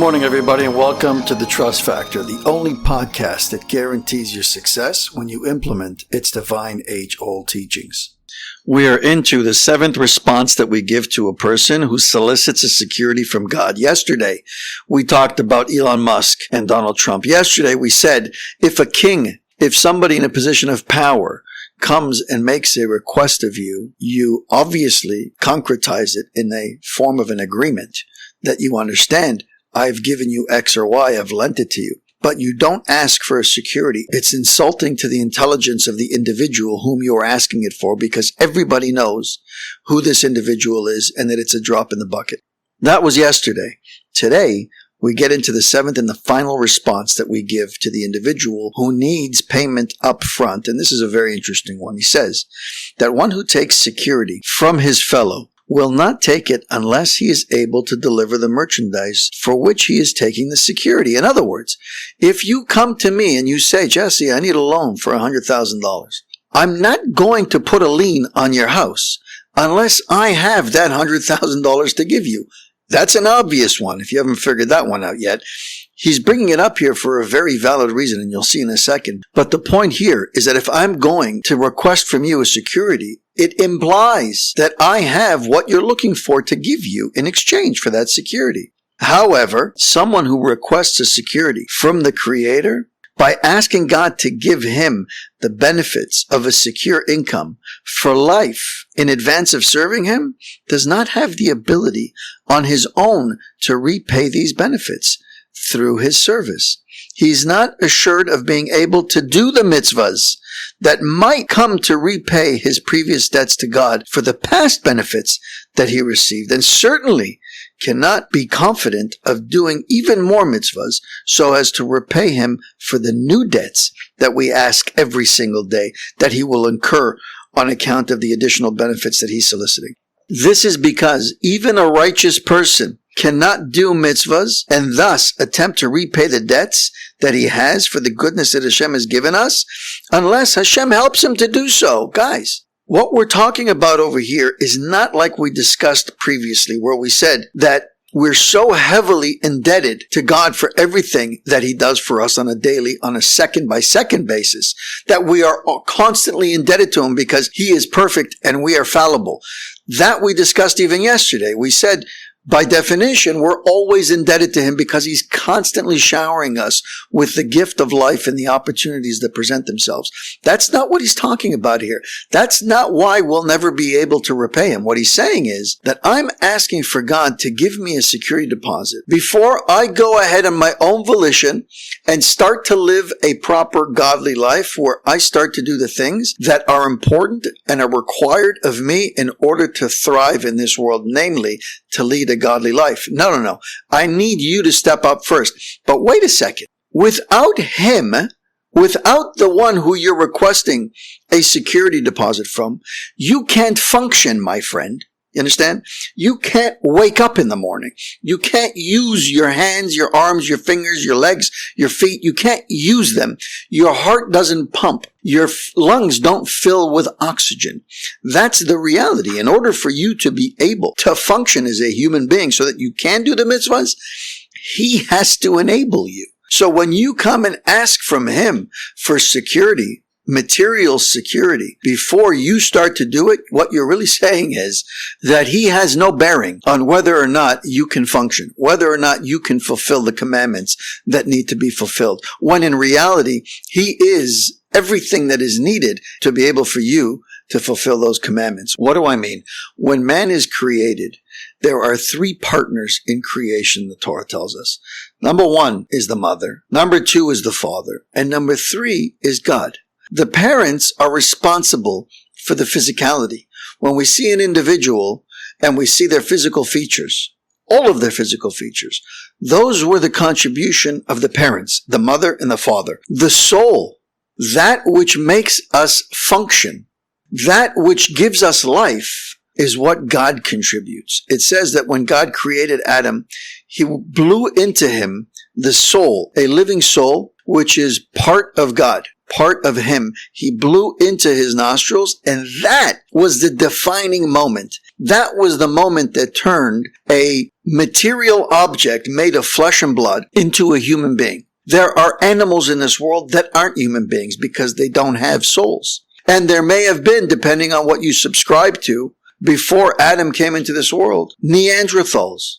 morning, everybody, and welcome to The Trust Factor, the only podcast that guarantees your success when you implement its divine age-old teachings. We are into the seventh response that we give to a person who solicits a security from God. Yesterday, we talked about Elon Musk and Donald Trump. Yesterday, we said, if somebody in a position of power comes and makes a request of you, you obviously concretize it in a form of an agreement that you understand. I've given you X or Y, I've lent it to you. But you don't ask for a security. It's insulting to the intelligence of the individual whom you are asking it for, because everybody knows who this individual is and that it's a drop in the bucket. That was yesterday. Today, we get into the seventh and the final response that we give to the individual who needs payment up front. And this is a very interesting one. He says that one who takes security from his fellow will not take it unless he is able to deliver the merchandise for which he is taking the security. In other words, if you come to me and you say, Jesse, I need a loan for $100,000, I'm not going to put a lien on your house unless I have that $100,000 to give you. That's an obvious one if you haven't figured that one out yet. He's bringing it up here for a very valid reason, and you'll see in a second. But the point here is that if I'm going to request from you a security, it implies that I have what you're looking for to give you in exchange for that security. However, someone who requests a security from the Creator, by asking God to give him the benefits of a secure income for life in advance of serving him, does not have the ability on his own to repay these benefits through his service. He's not assured of being able to do the mitzvahs that might come to repay his previous debts to God for the past benefits that he received, and certainly cannot be confident of doing even more mitzvahs so as to repay him for the new debts that we ask every single day that he will incur on account of the additional benefits that he's soliciting. This is because even a righteous person cannot do mitzvahs and thus attempt to repay the debts that he has for the goodness that Hashem has given us unless Hashem helps him to do so. Guys, what we're talking about over here is not like we discussed previously, where we said that we're so heavily indebted to God for everything that he does for us on a daily, on a second-by-second basis, that we are constantly indebted to him because he is perfect and we are fallible. That we discussed even yesterday. We said, by definition, we're always indebted to him because he's constantly showering us with the gift of life and the opportunities that present themselves. That's not what he's talking about here. That's not why we'll never be able to repay him. What he's saying is that I'm asking for God to give me a security deposit before I go ahead on my own volition and start to live a proper godly life where I start to do the things that are important and are required of me in order to thrive in this world, namely to lead a godly life. No. I need you to step up first. But wait a second. Without him, without the one who you're requesting a security deposit from, you can't function, my friend. You understand? You can't wake up in the morning. You can't use your hands, your arms, your fingers, your legs, your feet. You can't use them. Your heart doesn't pump. Your lungs don't fill with oxygen. That's the reality. In order for you to be able to function as a human being so that you can do the mitzvahs, he has to enable you. So when you come and ask from him for security, material security, before you start to do it, what you're really saying is that he has no bearing on whether or not you can function, whether or not you can fulfill the commandments that need to be fulfilled, when in reality, he is everything that is needed to be able for you to fulfill those commandments. What do I mean? When man is created, there are three partners in creation, the Torah tells us. Number one is the mother. Number two is the father. And number three is God. The parents are responsible for the physicality. When we see an individual and we see their physical features, all of their physical features, those were the contribution of the parents, the mother and the father. The soul, that which makes us function, that which gives us life, is what God contributes. It says that when God created Adam, he blew into him the soul, a living soul, which is part of God, part of him. He blew into his nostrils, and that was the defining moment. That was the moment that turned a material object made of flesh and blood into a human being. There are animals in this world that aren't human beings because they don't have souls. And there may have been, depending on what you subscribe to, before Adam came into this world, Neanderthals,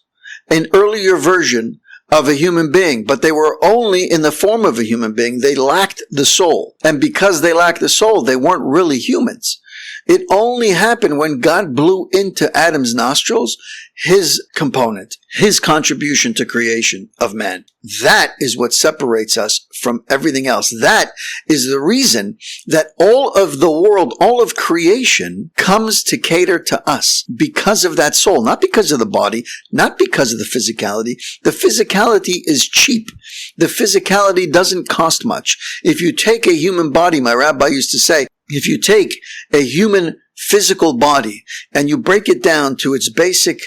an earlier version of a human being, but they were only in the form of a human being. They lacked the soul. And because they lacked the soul, they weren't really humans. It only happened when God blew into Adam's nostrils his component, his contribution to creation of man. That is what separates us from everything else. That is the reason that all of the world, all of creation comes to cater to us because of that soul, not because of the body, not because of the physicality. The physicality is cheap. The physicality doesn't cost much. If you take a human body, my rabbi used to say, if you take a human physical body and you break it down to its basic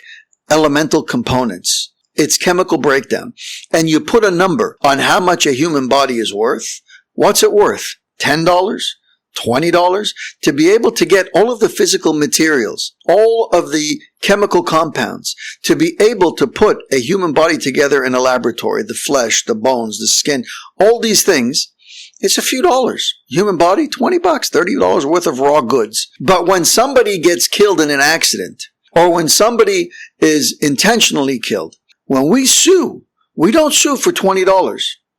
elemental components, its chemical breakdown, and you put a number on how much a human body is worth, what's it worth? $10? $20? To be able to get all of the physical materials, all of the chemical compounds, to be able to put a human body together in a laboratory, the flesh, the bones, the skin, all these things, it's a few dollars. Human body, $20, $30 worth of raw goods. But when somebody gets killed in an accident, or when somebody is intentionally killed, when we sue, we don't sue for $20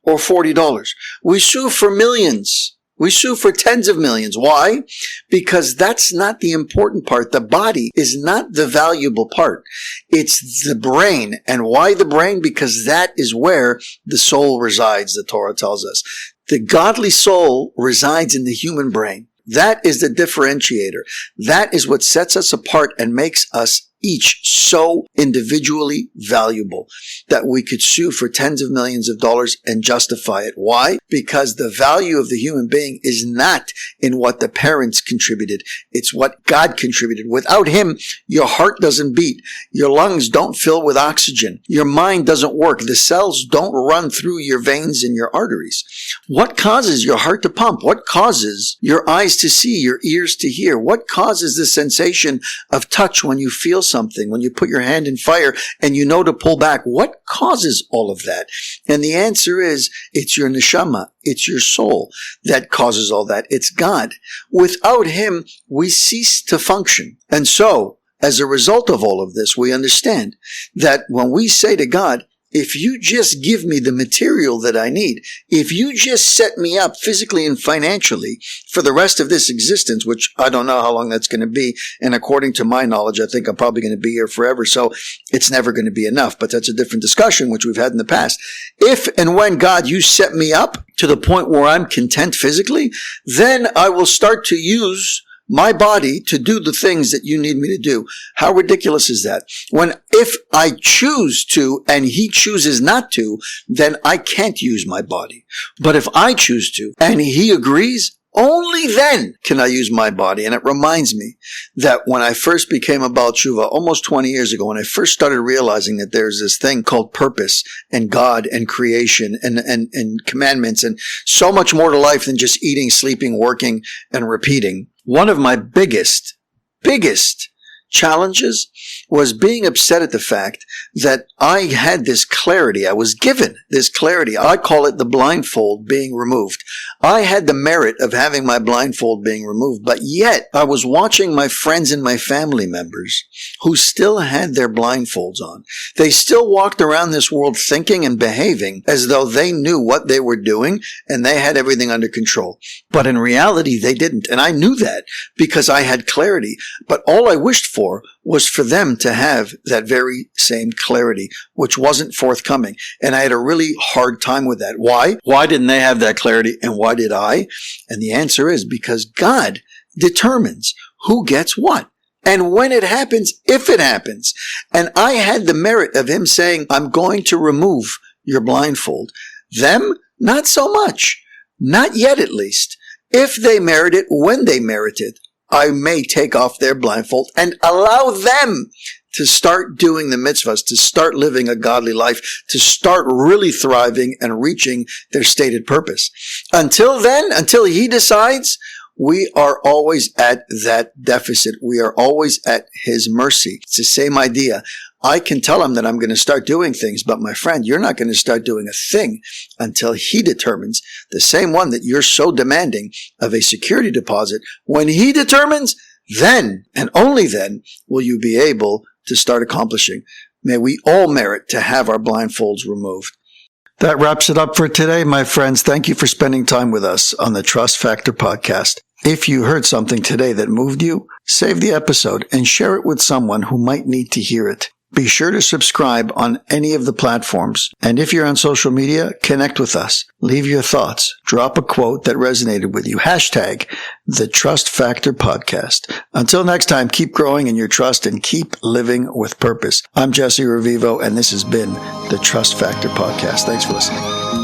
or $40. We sue for millions. We sue for tens of millions. Why? Because that's not the important part. The body is not the valuable part. It's the brain. And why the brain? Because that is where the soul resides, the Torah tells us. The godly soul resides in the human brain. That is the differentiator. That is what sets us apart and makes us each so individually valuable that we could sue for tens of millions of dollars and justify it. Why? Because the value of the human being is not in what the parents contributed. It's what God contributed. Without him, your heart doesn't beat. Your lungs don't fill with oxygen. Your mind doesn't work. The cells don't run through your veins and your arteries. What causes your heart to pump? What causes your eyes to see, your ears to hear? What causes the sensation of touch when you feel something, when you put your hand in fire and you know to pull back? What causes all of that? And the answer is, it's your neshama, it's your soul that causes all that. It's God. Without him, we cease to function. And so, as a result of all of this, we understand that when we say to God, if you just give me the material that I need, if you just set me up physically and financially for the rest of this existence, which I don't know how long that's going to be, and according to my knowledge, I think I'm probably going to be here forever, so it's never going to be enough, but that's a different discussion, which we've had in the past. If and when, God, you set me up to the point where I'm content physically, then I will start to use my body to do the things that you need me to do. How ridiculous is that? If I choose to and he chooses not to, then I can't use my body. But if I choose to and he agrees, only then can I use my body. And it reminds me that when I first became a Baal Tshuva, almost 20 years ago, when I first started realizing that there's this thing called purpose and God and creation and commandments and so much more to life than just eating, sleeping, working, and repeating. One of my biggest challenges was being upset at the fact that I had this clarity. I was given this clarity. I call it the blindfold being removed. I had the merit of having my blindfold being removed, but yet I was watching my friends and my family members who still had their blindfolds on. They still walked around this world thinking and behaving as though they knew what they were doing and they had everything under control. But in reality, they didn't. And I knew that because I had clarity. But all I wished for was for them to have that very same clarity, which wasn't forthcoming. And I had a really hard time with that. Why? Why didn't they have that clarity and why did I? And the answer is because God determines who gets what. And when it happens, if it happens. And I had the merit of him saying, I'm going to remove your blindfold. Them, not so much. Not yet, at least. If they merit it, when they merit it, I may take off their blindfold and allow them to start doing the mitzvahs, to start living a godly life, to start really thriving and reaching their stated purpose. Until then, until he decides, we are always at that deficit. We are always at his mercy. It's the same idea. I can tell him that I'm going to start doing things, but my friend, you're not going to start doing a thing until he determines, the same one that you're so demanding of a security deposit. When he determines, then and only then will you be able to start accomplishing. May we all merit to have our blindfolds removed. That wraps it up for today, my friends. Thank you for spending time with us on the Trust Factor podcast. If you heard something today that moved you, save the episode and share it with someone who might need to hear it. Be sure to subscribe on any of the platforms. And if you're on social media, connect with us. Leave your thoughts. Drop a quote that resonated with you. Hashtag the Trust Factor Podcast. Until next time, keep growing in your trust and keep living with purpose. I'm Jesse Revivo, and this has been the Trust Factor Podcast. Thanks for listening.